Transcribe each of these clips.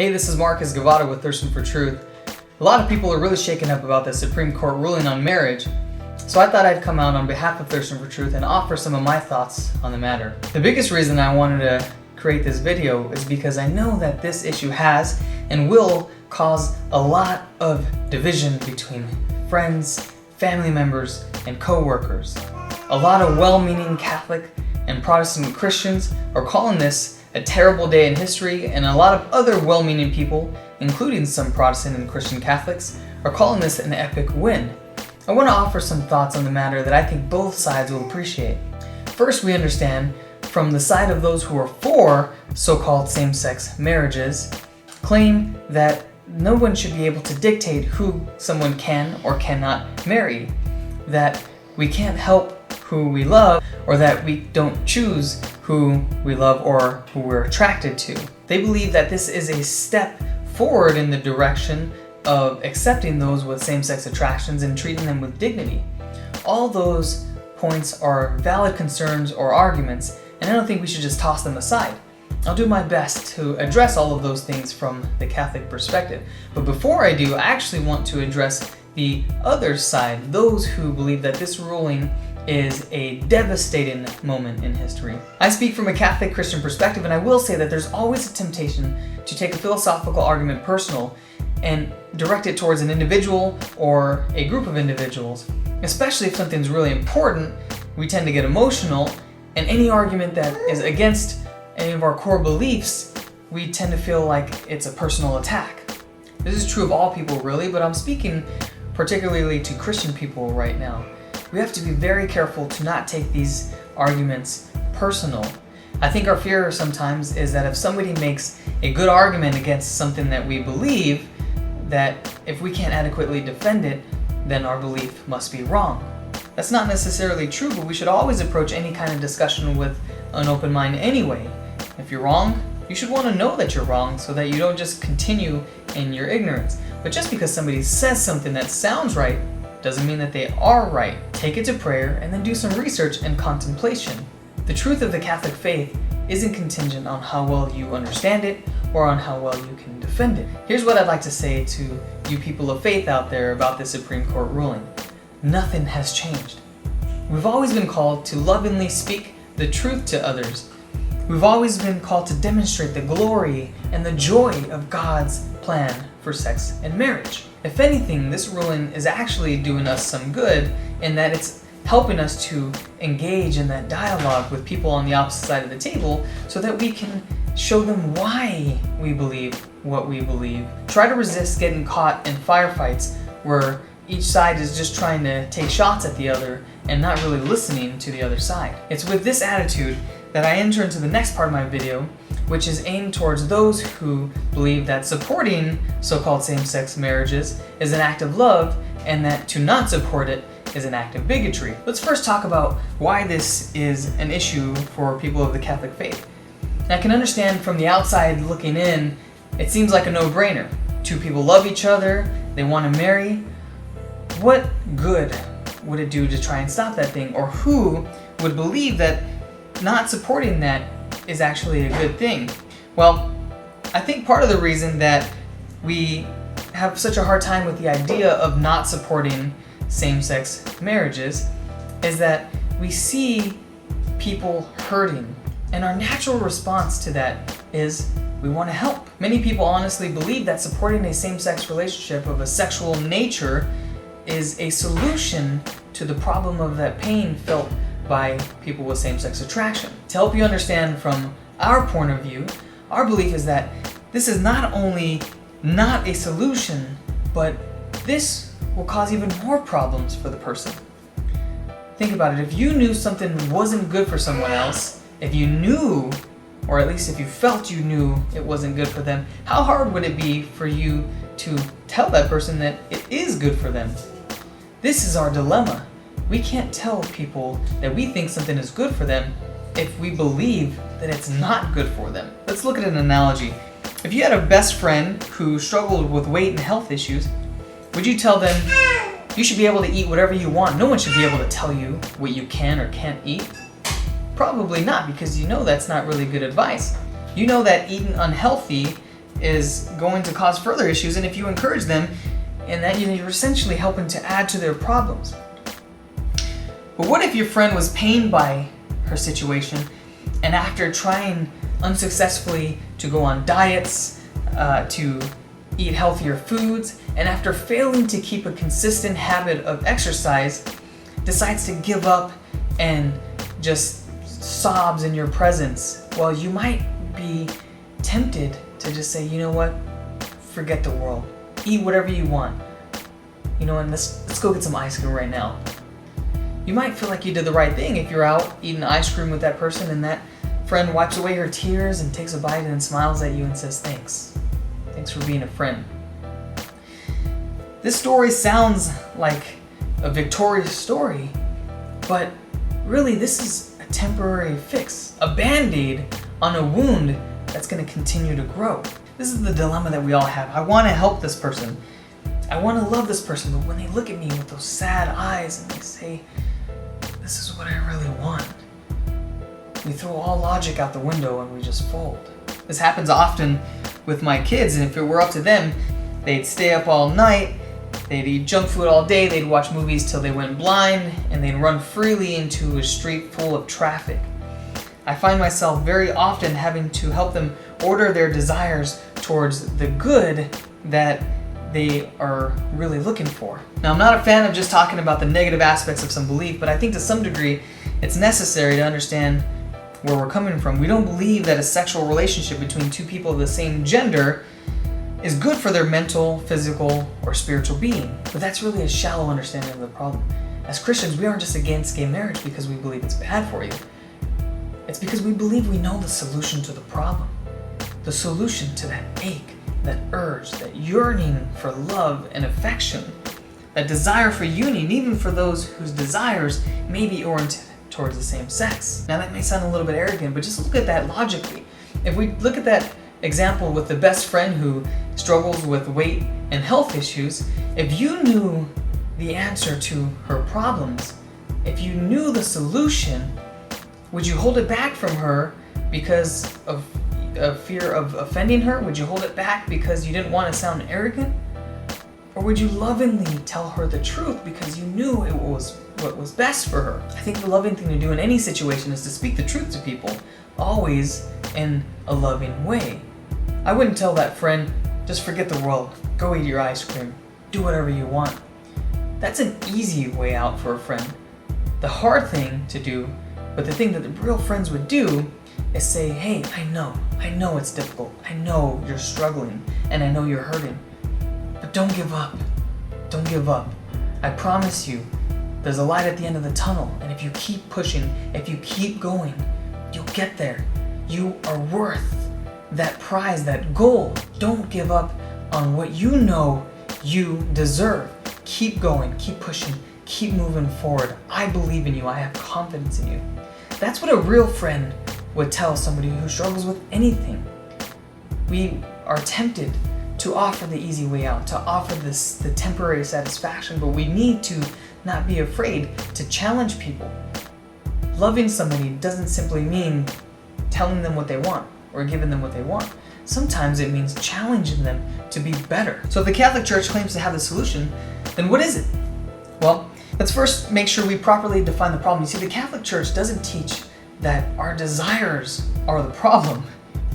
Hey, this is Marcus Gavada with Thirsting for Truth. A lot of people are really shaken up about the Supreme Court ruling on marriage, so I thought I'd come out on behalf of Thirsting for Truth and offer some of my thoughts on the matter. The biggest reason I wanted to create this video is because I know that this issue has and will cause a lot of division between friends, family members, and co-workers. A lot of well-meaning Catholic and Protestant Christians are calling this a terrible day in history, and a lot of other well-meaning people, including some Protestant and Christian Catholics, are calling this an epic win. I want to offer some thoughts on the matter that I think both sides will appreciate. First, we understand from the side of those who are for so-called same-sex marriages, claim that no one should be able to dictate who someone can or cannot marry, that we can't help who we love, or that we don't choose who we love or who we're attracted to. They believe that this is a step forward in the direction of accepting those with same-sex attractions and treating them with dignity. All those points are valid concerns or arguments, and I don't think we should just toss them aside. I'll do my best to address all of those things from the Catholic perspective. But before I do, I actually want to address the other side, those who believe that this ruling is a devastating moment in history. I speak from a Catholic Christian perspective, and I will say that there's always a temptation to take a philosophical argument personal and direct it towards an individual or a group of individuals. Especially if something's really important, we tend to get emotional, and any argument that is against any of our core beliefs, we tend to feel like it's a personal attack. This is true of all people really, but I'm speaking particularly to Christian people right now. We have to be very careful to not take these arguments personal. I think our fear sometimes is that if somebody makes a good argument against something that we believe, that if we can't adequately defend it, then our belief must be wrong. That's not necessarily true, but we should always approach any kind of discussion with an open mind anyway. If you're wrong, you should want to know that you're wrong so that you don't just continue in your ignorance. But just because somebody says something that sounds right doesn't mean that they are right. Take it to prayer and then do some research and contemplation. The truth of the Catholic faith isn't contingent on how well you understand it or on how well you can defend it. Here's what I'd like to say to you people of faith out there about the Supreme Court ruling. Nothing has changed. We've always been called to lovingly speak the truth to others. We've always been called to demonstrate the glory and the joy of God's plan for sex and marriage. If anything, this ruling is actually doing us some good in that it's helping us to engage in that dialogue with people on the opposite side of the table so that we can show them why we believe what we believe. Try to resist getting caught in firefights where each side is just trying to take shots at the other and not really listening to the other side. It's with this attitude that I enter into the next part of my video, which is aimed towards those who believe that supporting so-called same-sex marriages is an act of love and that to not support it is an act of bigotry. Let's first talk about why this is an issue for people of the Catholic faith. And I can understand from the outside looking in, it seems like a no-brainer. Two people love each other, they want to marry. What good would it do to try and stop that thing? Or who would believe that not supporting that is actually a good thing? Well, I think part of the reason that we have such a hard time with the idea of not supporting same-sex marriages is that we see people hurting, and our natural response to that is we want to help. Many people honestly believe that supporting a same-sex relationship of a sexual nature is a solution to the problem of that pain felt by people with same-sex attraction. To help you understand from our point of view, our belief is that this is not only not a solution, but this will cause even more problems for the person. Think about it. If you knew something wasn't good for someone else, if you knew, or at least if you felt you knew it wasn't good for them, how hard would it be for you to tell that person that it is good for them? This is our dilemma. We can't tell people that we think something is good for them if we believe that it's not good for them. Let's look at an analogy. If you had a best friend who struggled with weight and health issues, would you tell them, you should be able to eat whatever you want? No one should be able to tell you what you can or can't eat. Probably not, because you know that's not really good advice. You know that eating unhealthy is going to cause further issues, and if you encourage them, and that you're essentially helping to add to their problems. But what if your friend was pained by her situation, and after trying unsuccessfully to go on diets, to eat healthier foods, and after failing to keep a consistent habit of exercise, decides to give up and just sobs in your presence? Well, you might be tempted to just say, you know what, forget the world, eat whatever you want, and let's go get some ice cream right now. You might feel like you did the right thing if you're out eating ice cream with that person and that friend wipes away her tears and takes a bite and smiles at you and says thanks for being a friend. This story sounds like a victorious story, but really this is a temporary fix, a band-aid on a wound that's going to continue to grow. This is the dilemma that we all have. I want to help this person, I want to love this person, but when they look at me with those sad eyes and they say, this is what I really want, we throw all logic out the window and we just fold. This happens often with my kids, and if it were up to them, they'd stay up all night, they'd eat junk food all day, they'd watch movies till they went blind, and they'd run freely into a street full of traffic. I find myself very often having to help them order their desires towards the good that they are really looking for. Now, I'm not a fan of just talking about the negative aspects of some belief, but I think to some degree it's necessary to understand where we're coming from. We don't believe that a sexual relationship between two people of the same gender is good for their mental, physical, or spiritual being. But that's really a shallow understanding of the problem. As Christians, we aren't just against gay marriage because we believe it's bad for you. It's because we believe we know the solution to the problem. The solution to that ache, that urge, that yearning for love and affection, that desire for union, even for those whose desires may be oriented towards the same sex. Now that may sound a little bit arrogant, but just look at that logically. If we look at that example with the best friend who struggles with weight and health issues, if you knew the answer to her problems, if you knew the solution, would you hold it back from her because of fear of offending her? Would you hold it back because you didn't want to sound arrogant? Or would you lovingly tell her the truth because you knew it was what was best for her? I think the loving thing to do in any situation is to speak the truth to people, always in a loving way. I wouldn't tell that friend, just forget the world, go eat your ice cream, do whatever you want. That's an easy way out for a friend. The hard thing to do, but the thing that the real friends would do, is say, hey, I know it's difficult, I know you're struggling, and I know you're hurting, but don't give up. Don't give up. I promise you, there's a light at the end of the tunnel, and if you keep pushing, if you keep going, you'll get there. You are worth that prize, that goal. Don't give up on what you know you deserve. Keep going, keep pushing, keep moving forward. I believe in you, I have confidence in you. That's what a real friend would tell somebody who struggles with anything. We are tempted to offer the easy way out, to offer the temporary satisfaction, but we need to not be afraid to challenge people. Loving somebody doesn't simply mean telling them what they want or giving them what they want. Sometimes it means challenging them to be better. So if the Catholic Church claims to have the solution, then what is it? Well, let's first make sure we properly define the problem. You see, the Catholic Church doesn't teach that our desires are the problem.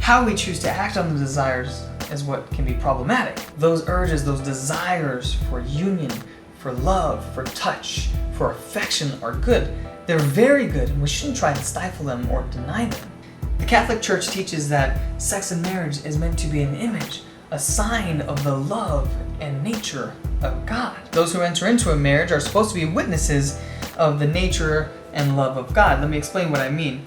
How we choose to act on the desires is what can be problematic. Those urges, those desires for union, for love, for touch, for affection are good. They're very good, and we shouldn't try to stifle them or deny them. The Catholic Church teaches that sex and marriage is meant to be an image, a sign of the love and nature of God. Those who enter into a marriage are supposed to be witnesses of the nature and love of God. Let me explain what I mean.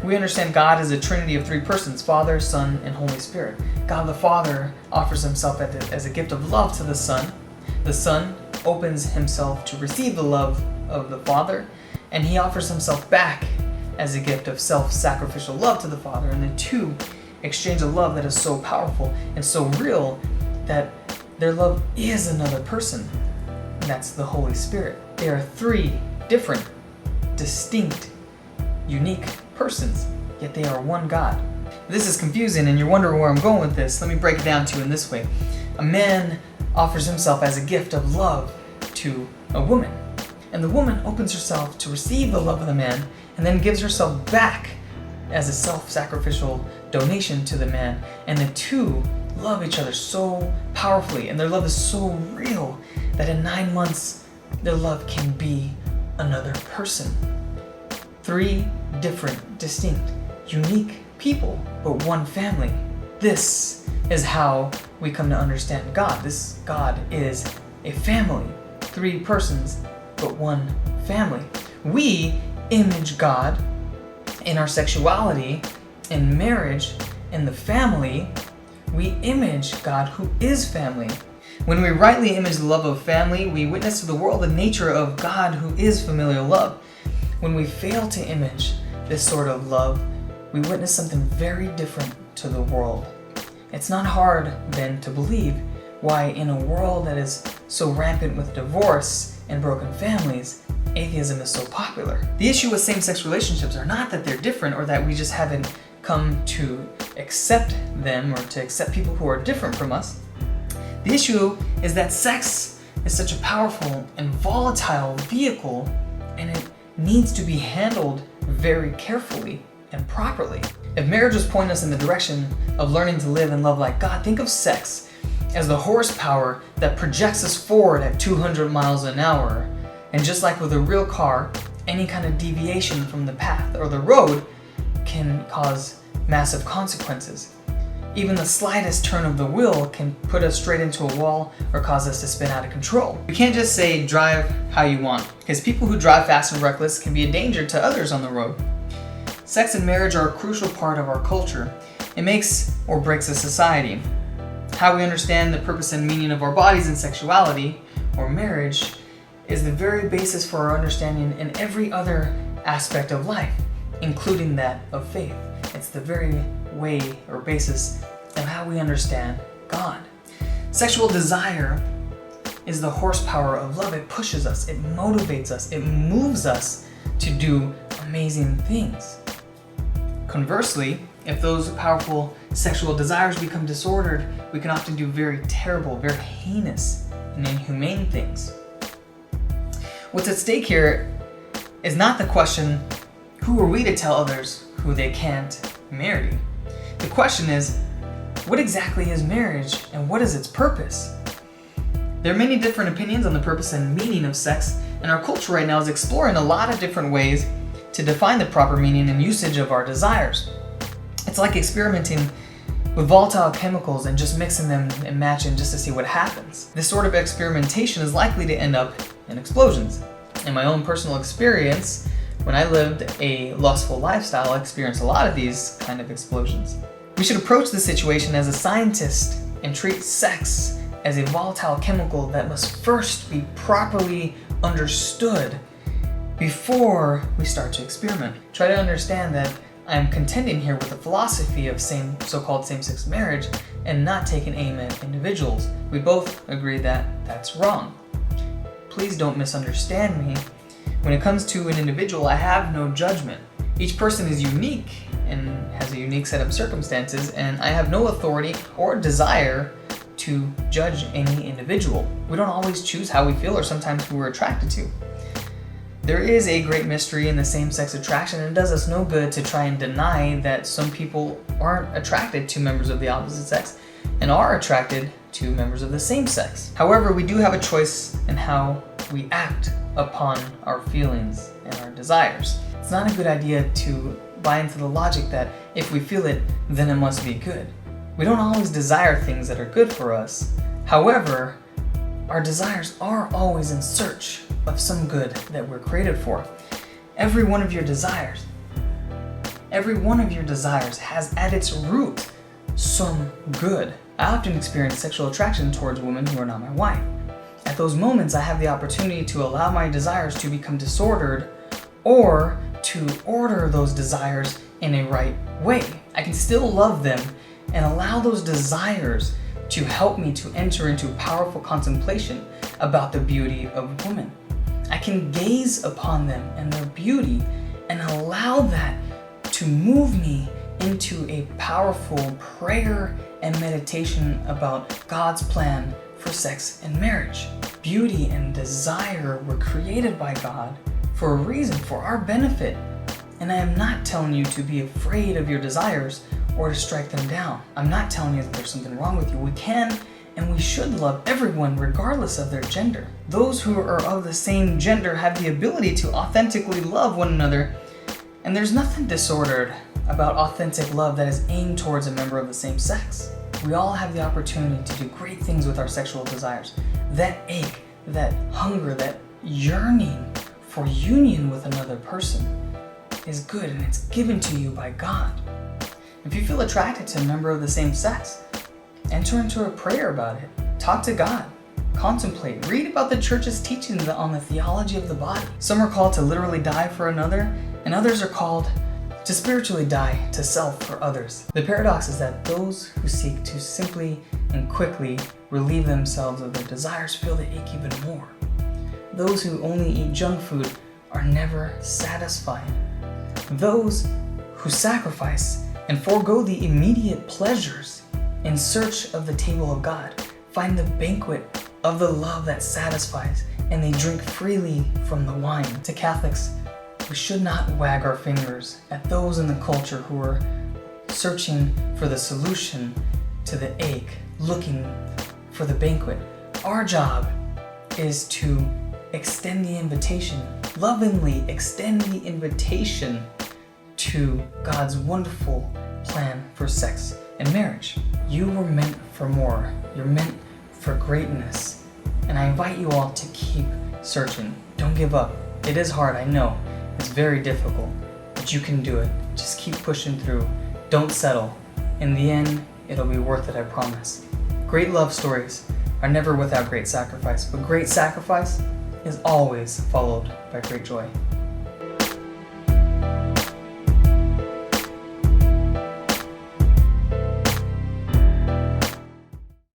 We understand God as a trinity of three persons, Father, Son, and Holy Spirit. God the Father offers himself as a gift of love to the Son. The Son opens himself to receive the love of the Father, and he offers himself back as a gift of self-sacrificial love to the Father. And the two exchange a love that is so powerful and so real that their love is another person. And that's the Holy Spirit. They are three different, distinct, unique persons, yet they are one God. this is confusing and you're wondering where I'm going with this, let me break it down to you in this way. A man offers himself as a gift of love to a woman. And the woman opens herself to receive the love of the man and then gives herself back as a self-sacrificial donation to the man. And the two love each other so powerfully, and their love is so real that in 9 months, their love can be another person. 3 different, distinct, unique people, but one family. This is how we come to understand God. This God is a family. 3 persons, but one family. We image God in our sexuality, in marriage, in the family. We image God who is family. When we rightly image the love of family, we witness to the world the nature of God who is familial love. When we fail to image this sort of love, we witness something very different to the world. It's not hard then to believe why in a world that is so rampant with divorce and broken families, atheism is so popular. The issue with same-sex relationships are not that they're different or that we just haven't come to accept them or to accept people who are different from us. The issue is that sex is such a powerful and volatile vehicle, and it needs to be handled very carefully and properly. If marriage was pointing us in the direction of learning to live and love like God, think of sex as the horsepower that projects us forward at 200 miles an hour. And just like with a real car, any kind of deviation from the path or the road can cause massive consequences. Even the slightest turn of the wheel can put us straight into a wall or cause us to spin out of control. You can't just say drive how you want, because people who drive fast and reckless can be a danger to others on the road. Sex and marriage are a crucial part of our culture. It makes or breaks a society. How we understand the purpose and meaning of our bodies and sexuality, or marriage, is the very basis for our understanding in every other aspect of life, including that of faith. It's the very way or basis of how we understand God. Sexual desire is the horsepower of love. It pushes us, it motivates us, it moves us to do amazing things. Conversely, if those powerful sexual desires become disordered, we can often do very terrible, very heinous, and inhumane things. What's at stake here is not the question, who are we to tell others who they can't marry? The question is, what exactly is marriage and what is its purpose? There are many different opinions on the purpose and meaning of sex, and our culture right now is exploring a lot of different ways to define the proper meaning and usage of our desires. It's like experimenting with volatile chemicals and just mixing them and matching just to see what happens. This sort of experimentation is likely to end up in explosions. In my own personal experience, when I lived a lustful lifestyle, I experienced a lot of these kind of explosions. We should approach the situation as a scientist and treat sex as a volatile chemical that must first be properly understood before we start to experiment. Try to understand that I'm contending here with the philosophy of so-called same-sex marriage and not taking aim at individuals. We both agree that that's wrong. Please don't misunderstand me. When it comes to an individual, I have no judgment. Each person is unique and has a unique set of circumstances, and I have no authority or desire to judge any individual. We don't always choose how we feel or sometimes who we're attracted to. There is a great mystery in the same-sex attraction, and it does us no good to try and deny that some people aren't attracted to members of the opposite sex and are attracted to members of the same sex. However, we do have a choice in how we act upon our feelings and our desires. It's not a good idea to buy into the logic that if we feel it, then it must be good. We don't always desire things that are good for us. However, our desires are always in search of some good that we're created for. Every one of your desires has at its root some good. I often experience sexual attraction towards women who are not my wife. At those moments, I have the opportunity to allow my desires to become disordered or to order those desires in a right way. I can still love them and allow those desires to help me to enter into powerful contemplation about the beauty of women. I can gaze upon them and their beauty and allow that to move me into a powerful prayer and meditation about God's plan for sex and marriage. Beauty and desire were created by God for a reason, for our benefit. And I am not telling you to be afraid of your desires or to strike them down. I'm not telling you that there's something wrong with you. We can and we should love everyone regardless of their gender. Those who are of the same gender have the ability to authentically love one another, and there's nothing disordered about authentic love that is aimed towards a member of the same sex. We all have the opportunity to do great things with our sexual desires. That ache, that hunger, that yearning for union with another person is good, and it's given to you by God. If you feel attracted to a member of the same sex, enter into a prayer about it. Talk to God. Contemplate. Read about the church's teachings on the theology of the body. Some are called to literally die for another, and others are called to spiritually die to self for others. The paradox is that those who seek to simply and quickly relieve themselves of their desires feel the ache even more. Those who only eat junk food are never satisfied. Those who sacrifice and forego the immediate pleasures in search of the table of God find the banquet of the love that satisfies, and they drink freely from the wine. To Catholics, we should not wag our fingers at those in the culture who are searching for the solution to the ache, looking for the banquet. Our job is to extend the invitation, lovingly extend the invitation to God's wonderful plan for sex and marriage. You were meant for more. You're meant for greatness. And I invite you all to keep searching. Don't give up. It is hard, I know. It's very difficult, but you can do it. Just keep pushing through. Don't settle. In the end, it'll be worth it, I promise. Great love stories are never without great sacrifice, but great sacrifice is always followed by great joy.